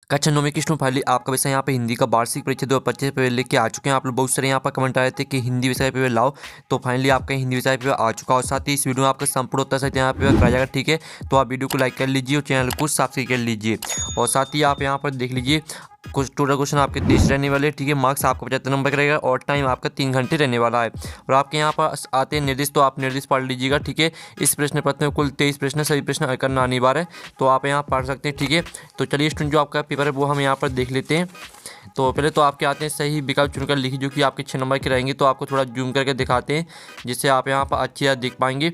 कक्षा 9 में कृष्ण फाइनली आपका विषय यहाँ पे हिंदी का वार्षिक परीक्षा 2025 पेपर लेके आ चुके हैं। आप लोग बहुत सारे यहाँ पर कमेंट आ रहे थे कि हिंदी विषय पेपर लाओ, तो फाइनली आपका हिंदी विषय पेपर आ चुका और साथ ही इस वीडियो में आपका संपूर्ण उत्तर सहित यहाँ पेपर कराया जाएगा। ठीक है, तो आप वीडियो को लाइक कर लीजिए और चैनल को सब्सक्राइब कर लीजिए और साथ ही आप यहाँ पर देख लीजिए कुछ टोटल क्वेश्चन आपके 30 रहने वाले। ठीक है, मार्क्स आपका 75 नंबर का रहेगा और टाइम आपका 3 घंटे रहने वाला है। और आपके यहाँ पर आते हैं निर्देश, तो आप निर्देश पढ़ लीजिएगा। ठीक है, इस प्रश्न पत्र में कुल 23 प्रश्न, सभी प्रश्न करना अनिवार्य है, तो आप यहाँ पढ़ सकते हैं। ठीक है, तो चलिए स्टूडेंट जो आपका पेपर है वो हम यहाँ पर देख लेते हैं। तो पहले तो आपके आते हैं सही विकल्प चुनकर लिखिए जो कि आपके 6 नंबर के रहेंगे। तो आपको थोड़ा जूम करके दिखाते हैं जिससे आप यहाँ पर अच्छी तरह देख पाएंगे।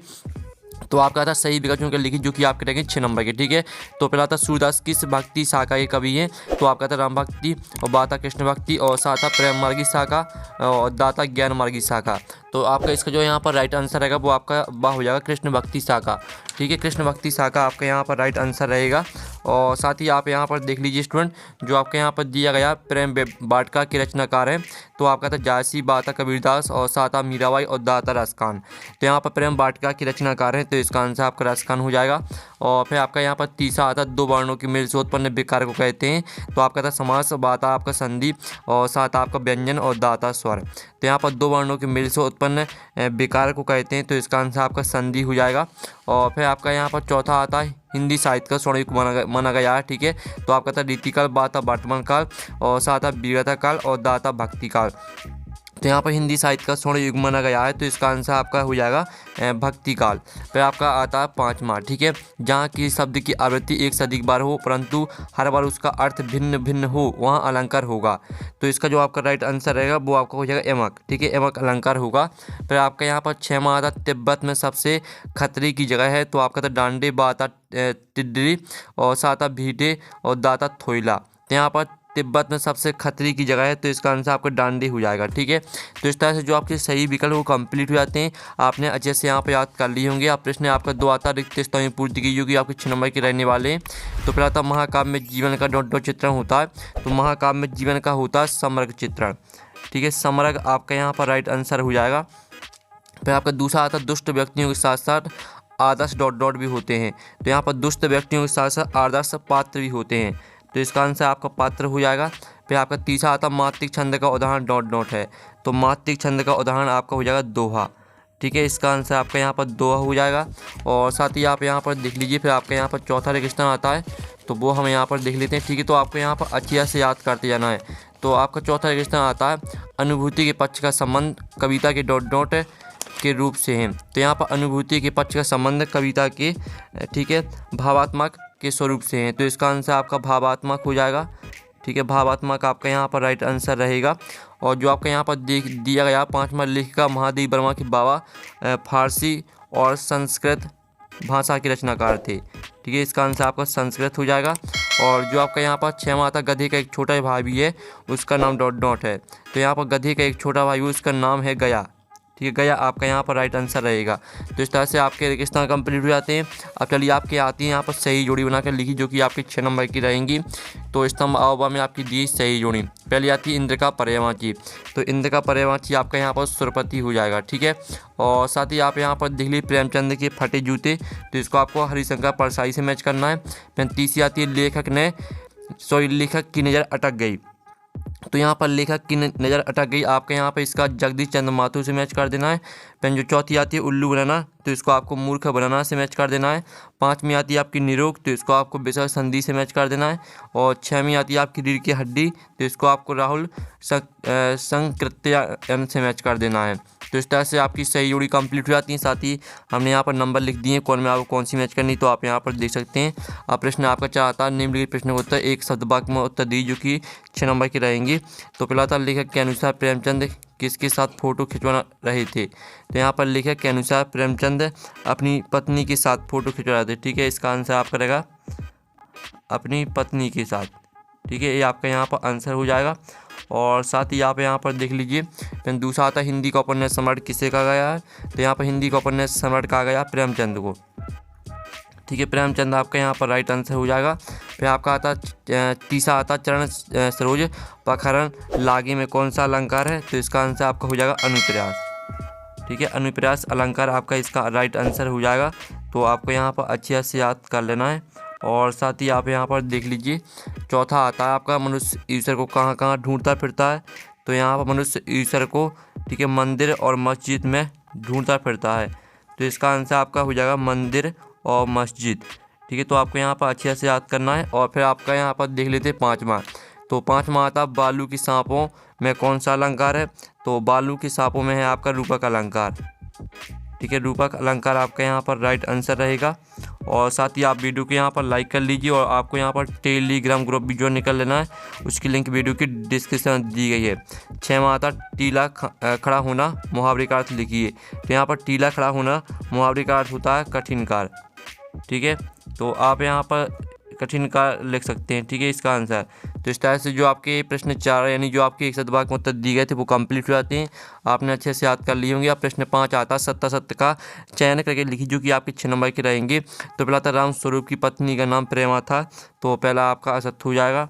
तो आपका आता सही विकल्प चुनकर लिखिए जो कि आपके रहेंगे 6 नंबर के। ठीक है, तो पहला था सूरदास किस भक्ति शाखा के कवि है? तो आपका था राम भक्ति और बाता कृष्ण भक्ति और साथ था प्रेम मार्गी शाखा और दाता ज्ञान मार्गी शाखा। तो आपका इसका जो यहाँ पर राइट आंसर रहेगा वो आपका वाह हो जाएगा कृष्ण भक्ति शाखा। ठीक है, कृष्ण भक्ति शाखा आपका यहाँ पर राइट आंसर रहेगा। और साथ ही आप यहाँ पर देख लीजिए स्टूडेंट जो आपके यहाँ पर दिया गया प्रेम वाटिका के रचनाकार हैं। तो आपका था जायसी, बाता कबीरदास और साता मीराबाई और दाता रसखान। तो यहाँ पर प्रेम वाटिका के रचनाकार हैं, तो इसका आंसर आपका रसखान हो जाएगा। और फिर आपका यहाँ पर तीसरा आता दो वर्णों की मेल से उत्पन्न विकार को कहते हैं। तो आपका था समास, बाता आपका संधि और सात आपका व्यंजन और दाता स्वर। तो यहाँ पर दो वर्णों के मेल से उत्पन्न विकार को कहते हैं, तो इसका आंसर आपका संधि हो जाएगा। और फिर आपका यहाँ पर चौथा आता है हिंदी साहित्य का स्वर्णयुग माना गया है। ठीक है, तो आपका था रीतिकाल, बाता वर्तमान काल और साथ वीरता काल और दाता भक्ति काल। तो यहाँ पर हिंदी साहित्य का स्वर्ण युग माना गया है, तो इसका आंसर आपका हो जाएगा भक्ति काल। फिर आपका आता है पाँचवा। ठीक है, जहाँ की शब्द की आवृत्ति एक से अधिक बार हो परंतु हर बार उसका अर्थ भिन्न भिन्न हो वहाँ अलंकार होगा। तो इसका जो आपका राइट आंसर रहेगा वो आपका हो जाएगा एमक। ठीक है, एमक अलंकार होगा। फिर आपका यहाँ पर 6वां आता तिब्बत में सबसे खतरे की जगह है। तो आपका था डांडे, बाता टिड्डी और साता भीटे और दाता थोइला। तो यहाँ पर तिब्बत में सबसे खतरे की जगह है, तो इसका आंसर आपका डांडी हो जाएगा। ठीक है, तो इस तरह से जो आपके सही विकल्प वो कंप्लीट हो जाते हैं। आपने अच्छे से यहाँ पे याद कर लिए होंगे। आप प्रश्न आपका 2 आता रिक्त स्थान में पूर्ति की जो कि आपके 6 नंबर के रहने वाले हैं। तो पहला था महाकाव्य में जीवन का डॉट चित्रण होता है। तो महाकाव्य में जीवन का होता है समग्र चित्रण। ठीक है, समग्र आपका यहाँ पर राइट आंसर हो जाएगा। फिर आपका दूसरा आता दुष्ट व्यक्तियों के साथ साथ आदर्श डॉट भी होते हैं। तो यहाँ पर दुष्ट व्यक्तियों के साथ साथ आदर्श पात्र भी होते हैं, तो इसका आंसर आपका पात्र हो जाएगा। फिर आपका तीसरा आता मात्रिक छंद का उदाहरण डॉट है। तो मात्रिक छंद का उदाहरण आपका हो जाएगा दोहा। ठीक है, इसका आंसर आपका यहाँ पर दोहा हो जाएगा। और साथ ही आप यहाँ पर देख लीजिए। फिर आपका यहाँ पर चौथा रेगिस्तान आता है, तो वो हम यहाँ पर देख लेते हैं। ठीक है, तो आपको यहाँ पर अच्छी तरह से याद करते जाना है। तो आपका चौथा रेगिस्तान आता है अनुभूति के पक्ष का संबंध कविता के डॉट के रूप से हैं। तो यहाँ पर अनुभूति के पक्ष का संबंध कविता के ठीक है भावात्मक के स्वरूप से हैं, तो इसका आंसर आपका भावात्मक हो जाएगा। ठीक है, भावात्मक आपका यहाँ पर राइट आंसर रहेगा। और जो आपका यहाँ पर दिया गया 5वां लेखिका महादेवी वर्मा के बाबा फारसी और संस्कृत भाषा के रचनाकार थे। ठीक है, इसका आंसर आपका संस्कृत हो जाएगा। और जो आपका यहाँ पर 6वां आता गधे का एक छोटा भाई भी है, उसका नाम डॉट है। तो यहाँ पर गधे का एक छोटा भाई उसका नाम है गया। ठीक है, गया आपका यहाँ पर राइट आंसर रहेगा। तो इस तरह से आपके रेगिस्तान कंप्लीट हो जाते हैं। अब चलिए आपके आती हैं यहाँ पर सही जोड़ी बनाकर लिखी जो कि आपकी 6 नंबर की रहेंगी। तो स्तंभ आववा में आपकी दी सही जोड़ी पहले आती है इंद्र का पर्यायवाची। तो इंद्र का पर्यायवाची आपका यहाँ पर सुरपति हो जाएगा। ठीक है, और साथ ही आप यहाँ पर देख लीजिए प्रेमचंद के फटे जूते, तो इसको आपको हरिशंकर परसाई से मैच करना है। फिर तीसरी आती है लेखक की नज़र अटक गई। तो यहाँ पर लेखक की नज़र अटक गई आपके यहाँ पर इसका जगदीश चंद्र माथुर से मैच कर देना है। फिर जो चौथी आती है उल्लू बनाना, तो इसको आपको मूर्ख बनाना से मैच कर देना है। 5वीं आती है आपकी निरोग, तो इसको आपको विसर्ग संधि से मैच कर देना है। और 6वीं आती है आपकी रीढ़ की हड्डी, तो इसको आपको राहुल संकृत्यायन से मैच कर देना है। तो इस तरह से आपकी सही जोड़ी कंप्लीट हो जाती है। साथ ही हमने यहाँ पर नंबर लिख दिए कौन में आपको कौन सी मैच करनी, तो आप यहाँ पर देख सकते हैं। अब प्रश्न आपका चाहता है निम्नलिखित प्रश्न का उत्तर एक शब्द वाक्य में उत्तर दी जो कि 6 नंबर की रहेंगी। तो पहला था लेखक के अनुसार प्रेमचंद किसके साथ फोटो खिंचवा रहे थे? तो यहाँ पर लेखक के अनुसार प्रेमचंद अपनी पत्नी के साथ फोटो खिंचवा रहे थे। ठीक है, इसका आंसर आपका रहेगा अपनी पत्नी के साथ। ठीक है, ये आपका यहाँ पर आंसर हो जाएगा। और साथ ही आप यहाँ पर देख लीजिए। फिर दूसरा आता हिंदी का उपन्यास सम्राट किसे कहा गया है? तो यहाँ पर हिंदी का उपन्यास सम्राट कहा गया प्रेमचंद को। ठीक है, प्रेमचंद आपका यहाँ पर राइट आंसर हो जाएगा। फिर आपका आता तीसरा आता चरण सरोज प्रकरण लागे में कौन सा अलंकार है? तो इसका आंसर आपका हो जाएगा अनुप्रयास। ठीक है, अनुप्रयास अलंकार आपका इसका राइट आंसर हो जाएगा। तो आपको यहाँ पर अच्छे से याद कर लेना है। और साथ ही आप यहाँ पर देख लीजिए चौथा आता है आपका मनुष्य ईश्वर को कहाँ कहाँ ढूंढता फिरता है। तो यहाँ पर मनुष्य ईश्वर को, ठीक है, मंदिर और मस्जिद में ढूंढता फिरता है। तो इसका आंसर आपका हो जाएगा मंदिर और मस्जिद। ठीक है, तो आपको यहाँ पर अच्छे से याद करना है। और फिर आपका यहाँ पर देख लेते हैं पाँचवा। तो पाँचवा आता बालू की सांपों में कौन सा अलंकार है। तो बालू की सांपों में है आपका रूपक अलंकार। ठीक है, रूपक अलंकार आपका यहाँ पर राइट आंसर रहेगा। और साथ ही आप वीडियो को यहाँ पर लाइक कर लीजिए और आपको यहाँ पर टेलीग्राम ग्रुप भी जो निकल लेना है, उसकी लिंक वीडियो की डिस्क्रिप्शन दी गई है। छठवां आता टीला खड़ा होना मुहावरे का अर्थ लिखिए। तो यहाँ पर टीला खड़ा होना मुहावरे का अर्थ होता है कठिन कार्य। ठीक है, तो आप यहाँ पर कठिन कार्य लिख सकते हैं। ठीक है, इसका आंसर। तो इस तरह से जो आपके प्रश्न 4 यानी जो आपके 1 शतभाग में उत्तर दिए गए थे वो कंप्लीट हो जाते हैं। आपने अच्छे से याद कर लिए होंगे। अब प्रश्न 5 आता सत्य सत्य का चयन करके लिखिए, जो कि आपके 6 नंबर के रहेंगे। तो पहला था राम स्वरूप की पत्नी का नाम प्रेमा था। तो पहला आपका असत्य हो जाएगा।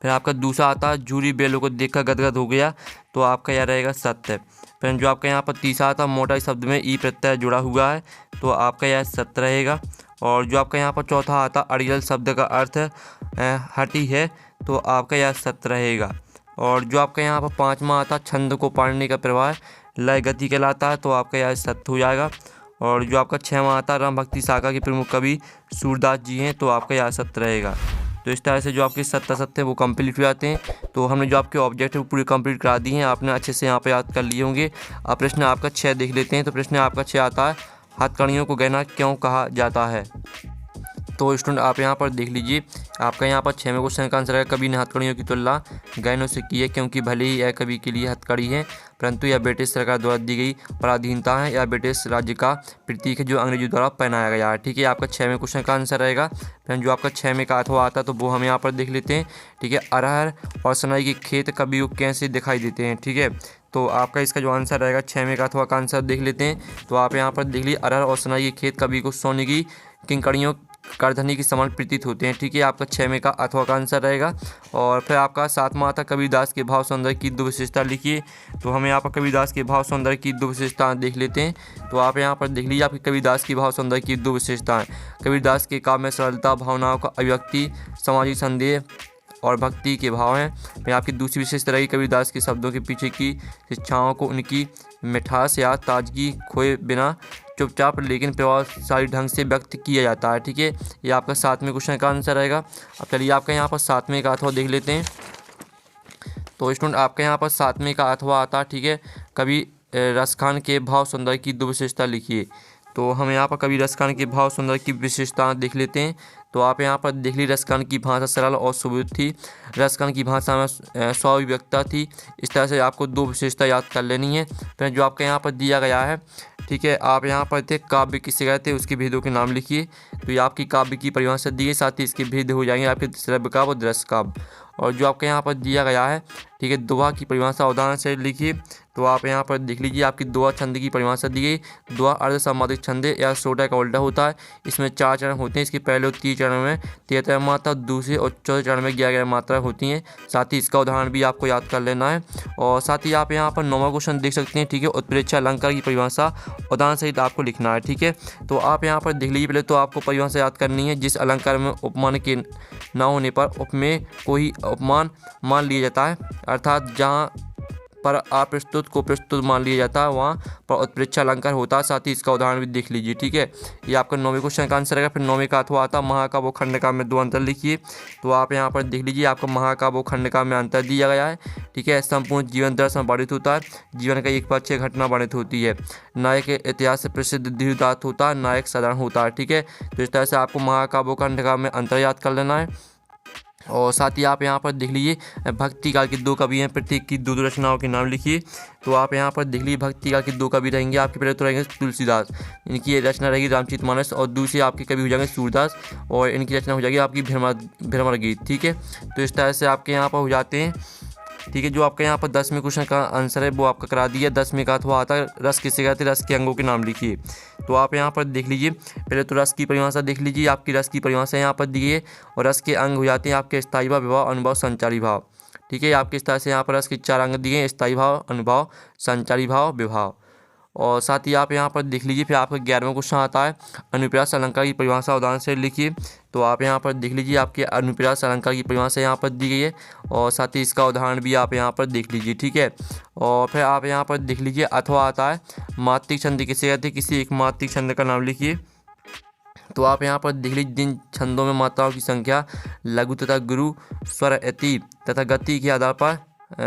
फिर आपका दूसरा आता जूरी बेलों को देखकर गदगद हो गया। तो आपका यह रहेगा सत्य। फिर जो आपका यहाँ पर तीसरा आता मोटा शब्द में ई प्रत्यय जुड़ा हुआ है। तो आपका यह सत्य रहेगा। और जो आपका यहाँ पर चौथा आता अड़ियल शब्द का अर्थ हटी है। तो आपका यह सत्य रहेगा। और जो आपका यहाँ पर पाँचवा आता छंद को पाड़ने का प्रवाह लय गति कहलाता है। तो आपका यह सत्य हो जाएगा। और जो आपका 6वां आता राम भक्ति शाखा के प्रमुख कवि सूरदास जी हैं। तो आपका यह सत्य रहेगा। तो इस तरह से जो आपके सत्य सत्य वो कंप्लीट हो जाते हैं। तो हमने जो आपके ऑब्जेक्ट है वो पूरे कंप्लीट करा दिए हैं। आपने अच्छे से यहाँ पे याद कर लिए होंगे। अब प्रश्न आपका 6 देख लेते हैं। तो प्रश्न आपका 6 आता है हथकड़ियों को गहना क्यों कहा जाता है। तो स्टूडेंट आप यहाँ पर देख लीजिए, आपका यहाँ पर 6वें क्वेश्चन का आंसर है कवि ने हथकड़ियों की तुलना गहनों से की है, क्योंकि भले ही यह कवि के लिए हथकड़ी है, परंतु यह ब्रिटिश सरकार द्वारा दी गई पराधीनता है। यह ब्रिटिश राज्य का प्रतीक है जो अंग्रेजों द्वारा पहनाया गया है। ठीक है, आपका 6वें क्वेश्चन का आंसर रहेगा। फिर जो आपका 6वें का अथवा आता है तो वो हम यहाँ पर देख लेते हैं। ठीक है, अरहर और सनाई के खेत कवि को कैसे दिखाई देते हैं। ठीक है, तो आपका इसका जो आंसर रहेगा 6वें का अथवा का आंसर देख लेते हैं। तो आप यहाँ पर देख लीजिए, अरहर और सनाई के खेत कवि को सोने की किंकड़ियों करधनी के समान प्रतीत होते हैं। ठीक है, आपका 6वें का अथवा का आंसर रहेगा। और फिर आपका 7वां आता कबीरदास के भाव सौंदर्य की 2 विशेषता लिखिए। तो हमें यहाँ पर कबीरदास के भाव सौंदर्य की 2 विशेषताएं देख लेते हैं। तो आप यहाँ पर देख लीजिए आपकी कबीरदास की भाव सौंदर्य की 2 विशेषताएं। कबीरदास के काव्य में सरलता, भावनाओं का अभिव्यक्ति, सामाजिक संदेह और भक्ति के भाव हैं। फिर आपकी दूसरी विशेषता रही कबीरदास के शब्दों के पीछे की शिक्षाओं को उनकी मिठास या ताजगी खोए बिना चुपचाप लेकिन प्रभावशाली ढंग से व्यक्त किया जाता है। ठीक है, ये आपका 7वें क्वेश्चन का आंसर रहेगा। अब चलिए आपका यहाँ पर 7वें का अथवा देख लेते हैं। तो स्टूडेंट आपके यहाँ पर 7वें का अथवा आता, ठीक है, कवि रसखान के भाव सौंदर्य की 2 विशेषता लिखिए। तो हम यहाँ पर कवि रसखान के भाव सौंदर्य की विशेषता देख लेते हैं। तो आप यहाँ पर देख ली रसखान की भाषा सरल और सुबोध थी। रसखान की भाषा में स्वाभिव्यक्ता थी। इस तरह से आपको 2 विशेषता याद कर लेनी है। फिर जो आपका यहाँ पर दिया गया है, ठीक है, आप यहाँ पर थे काव्य किसे कहते हैं उसके भेदों के नाम लिखिए। तो ये आपकी काव्य की परिभाषा दी है, साथ ही इसके भेद हो जाएंगे आपके श्रव्य काव्य और दृश्य काव्य। और जो आपके यहाँ पर दिया गया है, ठीक है, दोहा की परिभाषा उदाहरण से लिखिए। तो आप यहाँ पर देख लीजिए आपकी दोहा छंद की परिभाषा दी गई। दोहा अर्ध सामाधिक छंद या सोटा का उल्टा होता है। इसमें 4 चरण होते हैं। इसके पहले और 3 चरण में 73 मात्रा, दूसरे और चौथे चरण में 11 मात्रा होती हैं। साथ ही इसका उदाहरण भी आपको याद कर लेना है। और साथ ही आप यहाँ पर 9वां क्वेश्चन देख सकते हैं। ठीक है, उत्प्रेक्षा अलंकार की परिभाषा उदाहरण सहित आपको लिखना है। ठीक है, तो आप यहाँ पर देख लीजिए, पहले तो आपको परिभाषा याद करनी है। जिस अलंकार में उपमान के न होने पर उपमेय को ही उपमान मान लिया जाता है, अर्थात जहाँ पर अप्रस्तुत को प्रस्तुत मान लिया जाता है वहाँ पर उत्प्रेक्षा अलंकार होता है। साथ ही इसका उदाहरण भी देख लीजिए। ठीक है, ये आपका 9वें क्वेश्चन का आंसर रहेगा। फिर 9वें का अथवा आता महाकाव्य खंडकाव्य में 2 अंतर लिखिए। तो आप यहाँ पर देख लीजिए आपका महाकाव्य खंडकाव्य में अंतर दिया गया है। ठीक है, संपूर्ण जीवन दर्शन वर्णित होता है। जीवन का एक पक्ष घटना वर्णित होती है। नायक इतिहास से प्रसिद्ध धीरदात होता है, नायक साधारण होता है। ठीक है, तो इस तरह से आपको महाकाव्य खंडकाव्य में अंतर याद कर लेना है। और साथ ही आप यहाँ पर देख लीजिए भक्ति काल के 2 कवि हैं, प्रत्येक की 2 रचनाओं के नाम लिखिए। तो आप यहाँ पर देख लीजिए भक्ति काल के 2 कवि रहेंगे आपके, पहले तो रहेंगे तुलसीदास, इनकी रचना रहेगी रामचरितमानस, और दूसरे आपके कवि हो जाएंगे सूरदास और इनकी रचना हो जाएगी आपकी भ्रमर गीत। ठीक है, तो इस तरह से आपके यहाँ पर हो जाते हैं। ठीक है, जो आपका यहाँ पर 10वें क्वेश्चन का आंसर है वो आपका करा दिया। 10वें का अथवा आता है रस किसे कहते हैं, रस के अंगों के नाम लिखिए। तो आप यहाँ पर देख लीजिए, पहले तो रस की परिभाषा देख लीजिए। आपकी रस की परिभाषा यहाँ पर दी है और रस के अंग हो जाते हैं आपके स्थायी भाव, विभाव, अनुभव, संचारी भाव। ठीक है, आपके इस तरह से यहाँ पर रस के 4 अंग दिए हैं, स्थायी भाव, अनुभव, संचारी भाव, विभाव। और साथ ही आप यहाँ पर देख लीजिए। फिर आपका 11वां क्वेश्चन आता है अनुप्रास अलंकार की परिभाषा उदाहरण से लिखिए। तो आप यहाँ पर देख लीजिए, आपके अनुप्रास अलंकार की परिभाषा यहाँ पर दी गई है और साथ ही इसका उदाहरण भी आप यहाँ पर देख लीजिए, ठीक है। और फिर आप यहाँ पर देख लीजिए अथवा आता है मात्रिक छंद किसे कहते हैं, किसी एक मात्रिक छंद का नाम लिखिए। तो आप यहाँ पर देख लीजिए जिन छंदों में मात्राओं की संख्या लघु तथा गुरु स्वर अति तथा गति के आधार पर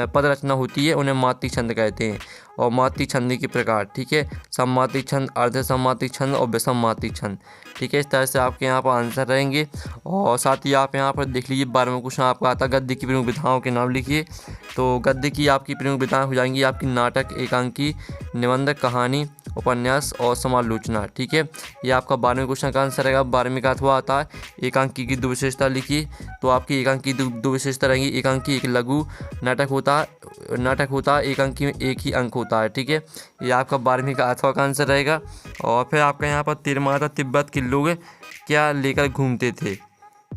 पद रचना होती है उन्हें मात्रिक छंद कहते हैं। और मात्रिक छंद के प्रकार, ठीक है, सममात्रिक छंद, अर्ध सममात्रिक छंद और विषम मात्रिक छंद, ठीक है। इस तरह से आपके यहाँ पर आंसर रहेंगे। और साथ ही आप यहाँ पर देख लीजिए 12वां क्वेश्चन आपका आता है गद्य की प्रमुख विधाओं के नाम लिखिए। तो गद्य की आपकी प्रमुख विधाएं हो जाएंगी आपकी नाटक, एकांकी, निबंध, कहानी, उपन्यास और समालोचना, ठीक है। ये आपका 12वें क्वेश्चन का आंसर रहेगा। 12वें का अथवा आता है एकांकी की दो विशेषता लिखिए। तो आपकी एकांकी की दो विशेषता रहेंगी। एकांकी एक लघु नाटक होता है, एकांकी में एक ही अंक होता है, ठीक है। ये आपका 12वीं का अथवा का आंसर रहेगा। और फिर आपका यहाँ पर 13वां आता तिब्बत के लोग क्या लेकर घूमते थे,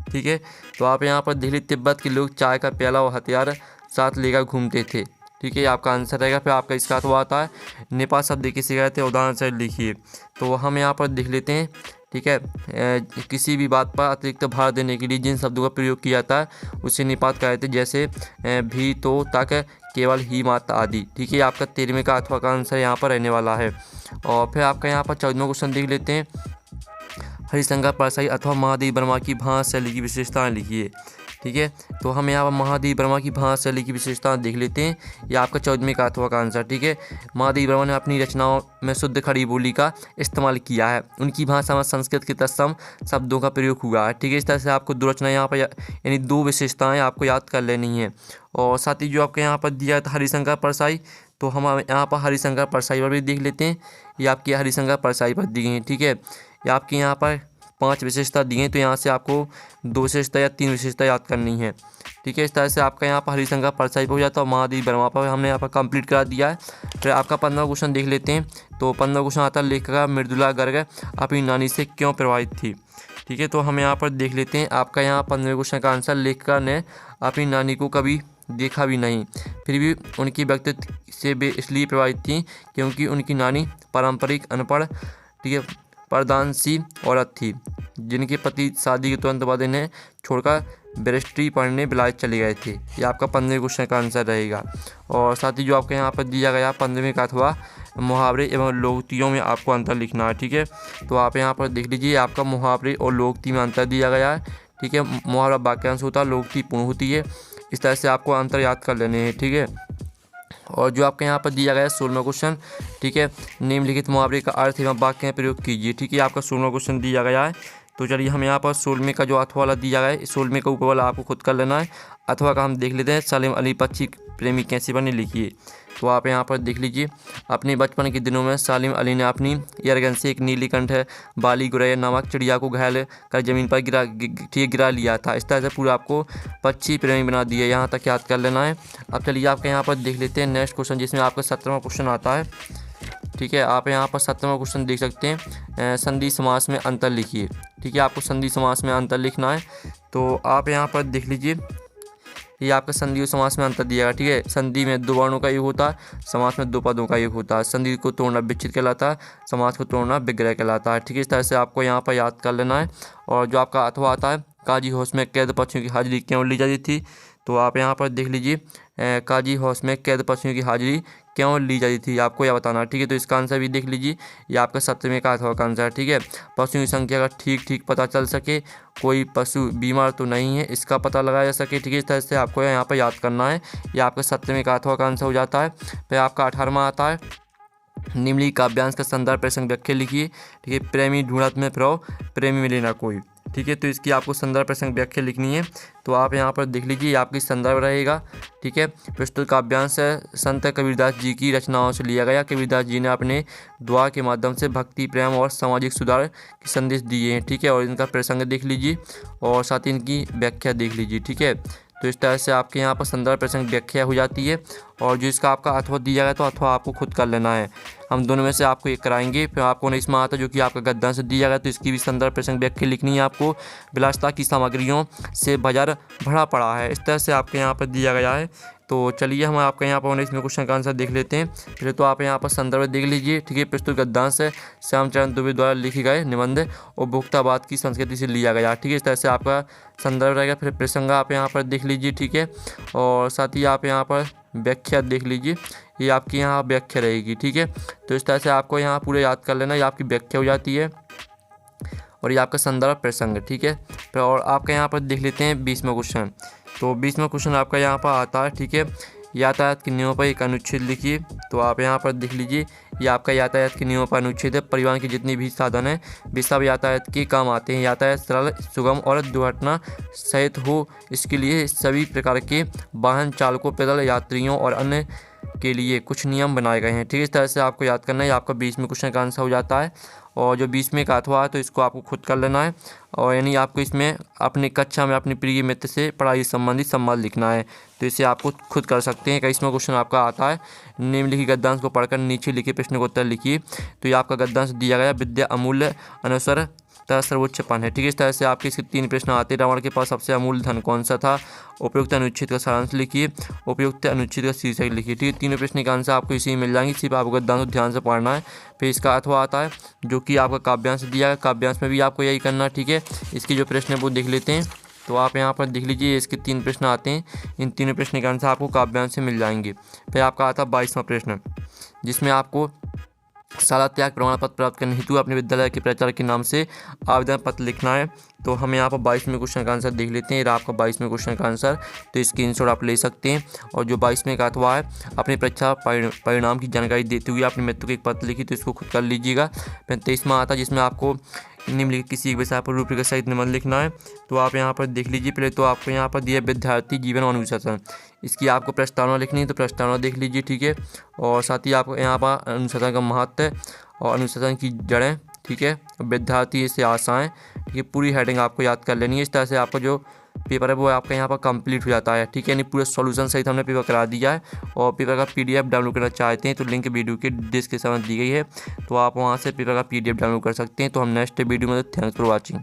ठीक है। तो आप यहाँ पर दिल्ली तिब्बत के लोग चाय का प्याला और हथियार साथ लेकर घूमते थे, ठीक है। ये आपका आंसर रहेगा। फिर आपका इसका अथवा आता है नेपाल शब्द किसे कहते हैं उदाहरण से लिखिए। तो हम यहाँ पर देख लेते हैं, ठीक है। किसी भी बात पर अतिरिक्त भार देने के लिए जिन शब्दों का प्रयोग किया जाता है उसे निपात कहते हैं, जैसे भी, तो, तक, केवल, ही, मात्र आदि, ठीक है। आपका 13वें का अथवा का आंसर यहाँ पर रहने वाला है। और फिर आपका यहाँ पर 14वां क्वेश्चन देख लेते हैं हरिशंकर परसाई अथवा महादेव वर्मा की भाषा शैली की विशेषताएं लिखिए, ठीक है। तो हम यहाँ पर महादेव वर्मा की भाषा शैली की विशेषताएं देख लेते हैं। ये आपका 14वें का अथवा का आंसर, ठीक है। महादेव वर्मा ने अपनी रचनाओं में शुद्ध खड़ी बोली का इस्तेमाल किया है। उनकी भाषा में संस्कृत के तत्सम शब्दों का प्रयोग हुआ है, ठीक है। इस तरह से आपको दो रचना यहाँ पर यानी दो विशेषताएँ आपको याद कर लेनी है। और साथ ही जो आपके यहाँ पर दिया था हरिशंकर परसाई, तो हम यहाँ पर हरिशंकर परसाई पर भी देख लेते हैं। ये आपकी हरिशंकर परसाई पर दी गई है, ठीक है। ये आपके यहाँ पर 5 विशेषता दी हैं, तो यहाँ से आपको 2 विशेषता या 3 विशेषता याद करनी है, ठीक है। इस तरह से आपका यहाँ पर हरिशंकर परसाई पर हो जाता है और महादेव वर्मा पर हमने यहाँ पर कंप्लीट करा दिया है। फिर आपका 15वां क्वेश्चन देख लेते हैं। तो 15वां क्वेश्चन आता है लेखिका मृदुला गर्ग अपनी नानी से क्यों प्रभावित थी, ठीक है। तो हम यहाँ पर देख लेते हैं आपका यहाँ 15वें क्वेश्चन का आंसर लेखिका ने अपनी नानी को कभी देखा भी नहीं, फिर भी उनकी व्यक्तित्व से वे इसलिए प्रभावित थी क्योंकि उनकी नानी पारंपरिक अनपढ़, ठीक है, परदानसी औरत थी जिनके पति शादी के तुरंत बाद इन्हें छोड़कर बैरिस्ट्री पढ़ने विलायत चले गए थे। ये आपका 15वें क्वेश्चन का आंसर रहेगा। और साथ ही जो आपके यहाँ पर दिया गया 15वें का अथवा मुहावरे एवं लोकोक्तियों में आपको अंतर लिखना है, ठीक है। तो आप यहाँ पर देख लीजिए आपका मुहावरे और लोकोक्ति में अंतर दिया गया है, ठीक है। मुहावरा वाक्यांश होता है, लोकोक्ति पूर्ण होती है। इस तरह से आपको अंतर याद कर लेने हैं, ठीक है। और जो आपके यहाँ पर दिया गया है 16वां क्वेश्चन, ठीक है, निम्नलिखित मुहावरे का अर्थ एवं वाक्य में प्रयोग कीजिए, ठीक है। आपका 16वां क्वेश्चन दिया गया है। तो चलिए हम यहाँ पर 16वें का जो अथवा वाला दिया गया है 16वें का ऊपर वाला आपको खुद कर लेना है। अथवा का हम देख लेते हैं सलीम अली पक्षी प्रेमी कैसे बने लिखिए। तो आप यहाँ पर देख लीजिए अपने बचपन के दिनों में सालिम अली ने अपनी एयरगन से एक नीलीकंठ बाली गुरैया नामक चिड़िया को घायल कर जमीन पर गिरा लिया था। इस तरह से पूरा आपको पक्षी प्रेमी बना दिया, यहाँ तक याद कर लेना है। अब चलिए आपके यहाँ पर देख लेते हैं नेक्स्ट क्वेश्चन जिसमें आपका 17वां क्वेश्चन आता है, ठीक है। आप यहाँ पर 17वां क्वेश्चन देख सकते हैं संधि समास में अंतर लिखिए, ठीक है। आपको संधि समास में अंतर लिखना है। तो आप यहाँ पर देख लीजिए ये आपका संधि और समास में अंतर दिया गया, ठीक है। संधि में 2 वर्णों का योग होता है, समास में 2 पदों का योग होता है। संधि को तोड़ना विच्छेद कहलाता है, समास को तोड़ना विग्रह कहलाता है, ठीक है। इस तरह से आपको यहाँ पर याद कर लेना है। और जो आपका अथवा आता है काजी हाउस में कैद पक्षियों की हाजिरी क्यों ली जाती थी। तो आप यहाँ पर देख लीजिए काजी हाउस में कैद पक्षियों की हाजिरी क्यों ली जाती थी, आपको यह बताना है, ठीक है। तो इसका आंसर भी देख लीजिए, ये आपका 17वें का अथवा का आंसर है, ठीक है। पशुओं की संख्या का ठीक पता चल सके, कोई पशु बीमार तो नहीं है इसका पता लगाया जा सके, ठीक है। इस तरह से आपको यहाँ पर याद करना है। ये आपका 17वें का अथवा का आंसर हो जाता है। फिर आपका 18वां आता है निम्नलिखित काव्यांश का संदर्भ प्रसंग व्याख्या लिखिए, ठीक है। प्रेमी ढूंढत में फिरो प्रेमी मिले ना कोई, ठीक है। तो इसकी आपको संदर्भ प्रसंग व्याख्या लिखनी है। तो आप यहाँ पर देख लीजिए आपकी संदर्भ रहेगा, ठीक है। प्रस्तुत काव्यांश संत कबीरदास जी की रचनाओं से लिया गया। कबीरदास जी ने अपने दुआ के माध्यम से भक्ति, प्रेम और सामाजिक सुधार के संदेश दिए हैं, ठीक है। और इनका प्रसंग देख लीजिए और साथ ही इनकी व्याख्या देख लीजिए, ठीक है। तो इस तरह से आपके यहाँ पर संदर्भ प्रसंग व्याख्या हो जाती है। और जो इसका आपका अथवा दिया गया तो अथवा आपको खुद कर लेना है। हम दोनों में से आपको एक कराएंगे। फिर आपको 19वां आता जो कि आपका गद्यांश से दिया गया, तो इसकी भी संदर्भ प्रसंग व्याख्या लिखनी है आपको। विलासिता की सामग्रियों से बाजार भरा पड़ा है, इस तरह से आपके यहाँ पर दिया गया है। तो चलिए हम आपका यहाँ पर इसमें क्वेश्चन का आंसर देख लेते हैं। पहले तो आप यहाँ पर संदर्भ देख लीजिए, ठीक है। प्रस्तुत गद्यांश है श्यामचरण दुबे द्वारा लिखे गए निबंध उपभोक्तावाद की संस्कृति से लिया गया, ठीक है। इस तरह से आपका संदर्भ रहेगा। फिर प्रसंग आप यहाँ पर देख लीजिए, ठीक है। और साथ ही आप यहाँ पर व्याख्या देख लीजिए, ये आपकी यहाँ व्याख्या रहेगी, ठीक है। तो इस तरह से आपको यहाँ पूरे याद कर लेना, ये आपकी व्याख्या हो जाती है और ये आपका संदर्भ प्रसंग, ठीक है। फिर और आपका यहाँ पर देख लेते हैं 20वां क्वेश्चन। तो 20वां क्वेश्चन आपका यहाँ पर आता है, ठीक है। यातायात के नियमों पर एक अनुच्छेद लिखिए। तो आप यहाँ पर देख लीजिए, ये आपका यातायात के नियमों पर अनुच्छेद है। परिवहन के जितने भी साधन हैं वे सब यातायात के काम आते हैं। यातायात सरल, सुगम और दुर्घटना सहित हो, इसके लिए सभी प्रकार के वाहन चालकों, पैदल यात्रियों और अन्य के लिए कुछ नियम बनाए गए हैं, ठीक है। इस तरह से आपको याद करना है। आपका 20वें क्वेश्चन का आंसर हो जाता है। और जो 20वें का अथवा है तो इसको आपको खुद कर लेना है, और यानी आपको इसमें अपनी कक्षा में अपने प्रिय मित्र से पढ़ाई संबंधित संवाद लिखना है, तो इसे आपको खुद कर सकते हैं। 21वां क्वेश्चन आपका आता है, निम्नलिखित गद्यांश को पढ़कर नीचे लिखे प्रश्न का उत्तर लिखिए। तो ये आपका गद्यांश दिया गया, विद्या अमूल्य अनवसर सर्वोच्चपन है, ठीक है। इस तरह से आपके इसके 3 प्रश्न आते हैं। रावण के पास सबसे अमूल्य धन कौन सा था? उपयुक्त अनुच्छेद का सारांश लिखिए, उपयुक्त अनुच्छेद का शीर्षक लिखिए, ठीक है। तीनों प्रश्न का आंसर आपको इसी में मिल जाएंगे, सिर्फ आपको गद्यांश को ध्यान से पढ़ना है। फिर इसका अथवा आता है जो कि आपका काव्यांश दिया है, काव्यांश में भी आपको यही करना है, ठीक है। इसके जो प्रश्न है वो देख लेते हैं। तो आप यहाँ पर देख लीजिए, इसके 3 प्रश्न आते हैं। इन तीनों प्रश्न के आंसर आपको काव्यांश से मिल जाएंगे। फिर आपका आता है 22वां प्रश्न, जिसमें आपको शाला त्याग प्रमाण पत्र प्राप्त करने हेतु अपने विद्यालय के प्राचार्य के नाम से आवेदन पत्र लिखना है। तो हम यहाँ पर 22वें क्वेश्चन का आंसर देख लेते हैं। ये आपका 22वें क्वेश्चन का आंसर, तो स्क्रीनशॉट आप ले सकते हैं। और जो 22वें का अथवा है, अपनी परीक्षा परिणाम की जानकारी देते हुए अपने मित्र को एक पत्र लिखी, तो इसको खुद कर लीजिएगा। फिर 23वां आता है, जिसमें आपको निम्नलिखित किसी एक विषय पर रूपरेखा सहित निबंध लिखना है। तो आप यहाँ पर देख लीजिए। पहले तो आपको यहाँ पर दिया विद्यार्थी जीवन और अनुशासन, इसकी आपको प्रस्तावना लिखनी है, तो प्रस्तावना देख लीजिए, ठीक है। और साथ ही आपको यहाँ पर अनुशासन का महत्व और अनुशासन की जड़ें, ठीक है, विद्यार्थी से आशाएं, ये पूरी हेडिंग आपको याद कर लेनी है। इस तरह से आपका जो पेपर है वो आपका यहाँ पर कंप्लीट हो जाता है, ठीक है। यानी पूरा सॉल्यूशन सहित हमने पेपर करा दिया है। और पेपर का PDF डाउनलोड करना चाहते हैं तो लिंक वीडियो के डिस्क्रिप्शन में दी गई है, तो आप वहाँ से पेपर का PDF डाउनलोड कर सकते हैं। तो हम नेक्स्ट वीडियो में, थैंक्स फॉर वॉचिंग।